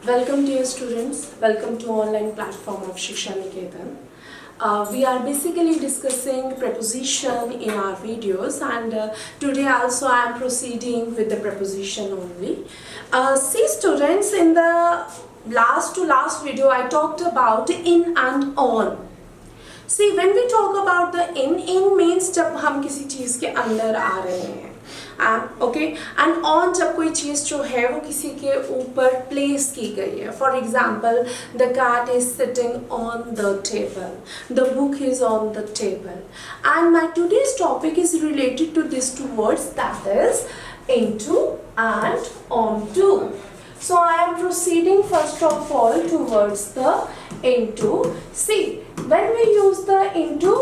Welcome dear students, welcome to online platform of Shiksha Niketan. We are basically discussing preposition in our videos and today also I am proceeding with the preposition only. See students, in the last video I talked about in and on. See, when we talk about the in means जब हम किसी चीज़ के अंदर आ रहे हैं, okay, and on जब कोई चीज़ जो है वो किसी के ऊपर प्लेस की गई है. For example, the cat is sitting on the table, the book is on the table, and my today's topic is related to this two words, that is into and onto. So I am proceeding first of all towards the into. See, when we use the into,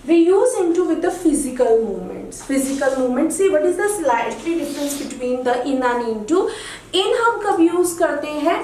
we use into with the physical movements. Physical movements. See, what is the slightly difference between the in and into? In हम कब use करते हैं?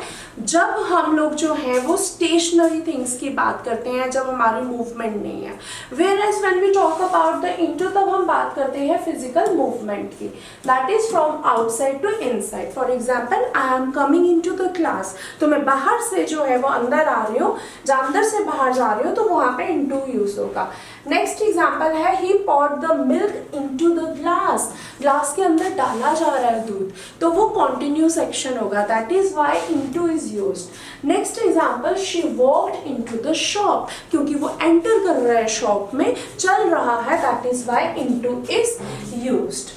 जब हम लोग जो है वो स्टेशनरी थिंग्स की बात करते हैं, जब हमारी मूवमेंट नहीं है. Whereas when we talk about the into, तब हम बात करते हैं फिजिकल मूवमेंट की. That is from outside to inside. For example, I am coming into the class. तो मैं बाहर से जो है वो अंदर आ रही हूँ, जब अंदर से बाहर जा रही हूँ तो वहाँ पे into यूज होगा. नेक्स्ट एग्जाम्पल है, he poured the milk into the glass. Glass के अंदर डाला जा रहा है दूध, तो वो कंटिन्यूस एक्शन होगा. That is why into is used. Next example, she walked into the shop. क्योंकि वो एंटर कर रहा है शॉप में, चल रहा है, that is why into is used.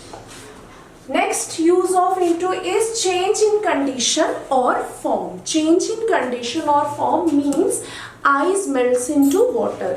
Next use of into is change in condition or form. Change in condition or form means ice melts into water.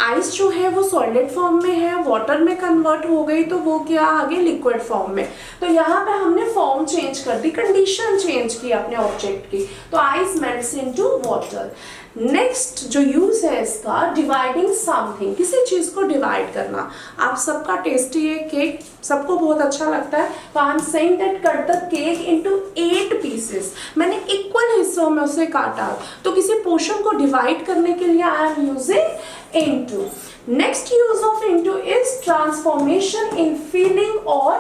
Ice जो है वो सॉलिड फॉर्म में है, वाटर में कन्वर्ट हो गई तो वो क्या आ गई, लिक्विड फॉर्म में. तो यहाँ पे हमने फॉर्म चेंज कर दी, कंडीशन चेंज की अपने ऑब्जेक्ट की. तो ice melts into water. Next जो यूज है इसका, डिवाइडिंग समथिंग, किसी चीज को डिवाइड करना. आप सबका टेस्टी है केक, सबको बहुत अच्छा लगता है. तो I am saying that cut the cake into 8 pieces. मैंने इक्वल हिस्सों में उसे काटा. तो किसी पोर्शन को डिवाइड करने के लिए I am using into. Next use of into is transformation in feeling or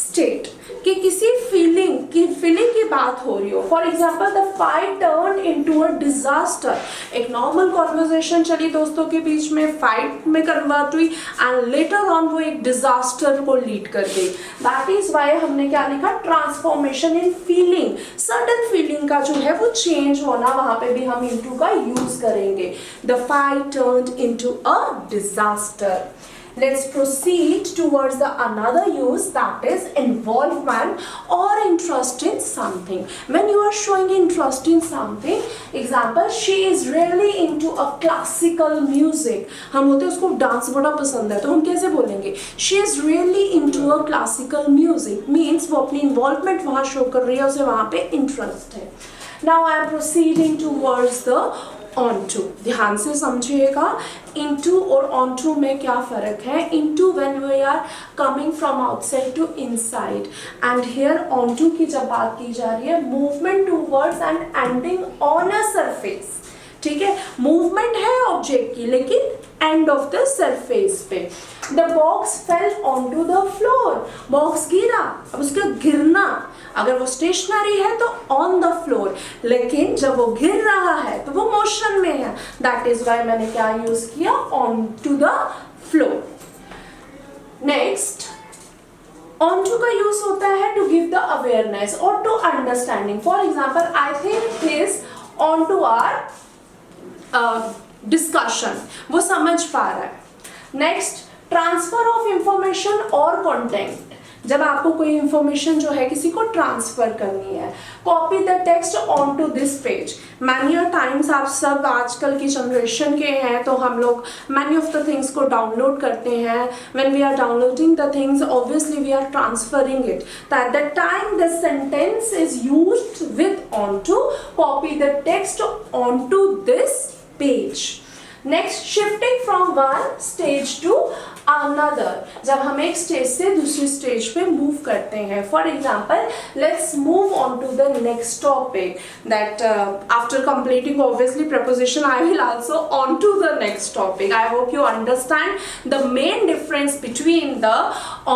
state. कि किसी फीलिंग की बात हो रही हो. For example, the fight turn into a disaster. एक नॉर्मल कॉन्वर्सेशन चली दोस्तों के बीच में, फाइट में कन्वर्ट हुई एंड लेटर ऑन वो एक डिजास्टर को लीड कर गई. दैट इज वाई हमने क्या लिखा, transformation in feeling. Sudden feeling का जो है वो चेंज होना, वहां पे भी हम इनटू का यूज करेंगे. The fight turn into a disaster. Let's proceed towards the another use, that is involvement or interest in something. When you are showing interest in something, example, she is really into a classical music. हम बोलते हैं उसको dance बड़ा पसंद है, तो हम कैसे बोलेंगे, she is really into a classical music. Means वो अपनी involvement वहाँ शो कर रही है, उसे वहाँ पे इंटरेस्ट है. Now I am proceeding towards the onto. ध्यान से समझिएगा, into और onto में क्या फर्क है. into when we are coming from outside to inside, and here onto की जब बात की जा रही है, movement towards and ending on a surface. ठीक है, मूवमेंट है ऑब्जेक्ट की लेकिन एंड ऑफ द सरफेस पे. The box fell on to the floor. Box गिरा. अब उसका गिरना, अगर वो स्टेशनरी है तो ऑन द फ्लोर, लेकिन जब वो गिर रहा है तो वो मोशन में है. दैट इज वाई मैंने क्या यूज किया, on to the floor. Next, on to का यूज होता है टू गिव द अवेयरनेस और to understanding. For example, I think this on to are discussion, वो समझ पा रहा है. नेक्स्ट, ट्रांसफर ऑफ इंफॉर्मेशन और कंटेंट. जब आपको कोई इंफॉर्मेशन जो है किसी को ट्रांसफर करनी है. Copy the text on to this page. Many times आप सब आजकल की जनरेशन के हैं, तो हम लोग मैनी ऑफ द थिंग्स को डाउनलोड करते हैं. When we are downloading the things, obviously we are transferring it. That the time the sentence is used with on to. Copy the text on to this page. Next, shifting from one stage to another. जब हम एक stage से दूसरी stage पे move करते हैं. For example, let's move on to the next topic. That after completing obviously preposition, I will also on to the next topic. I hope you understand the main difference between the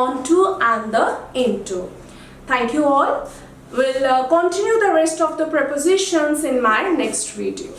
on to and the into. Thank you all. We'll continue the rest of the prepositions in my next video.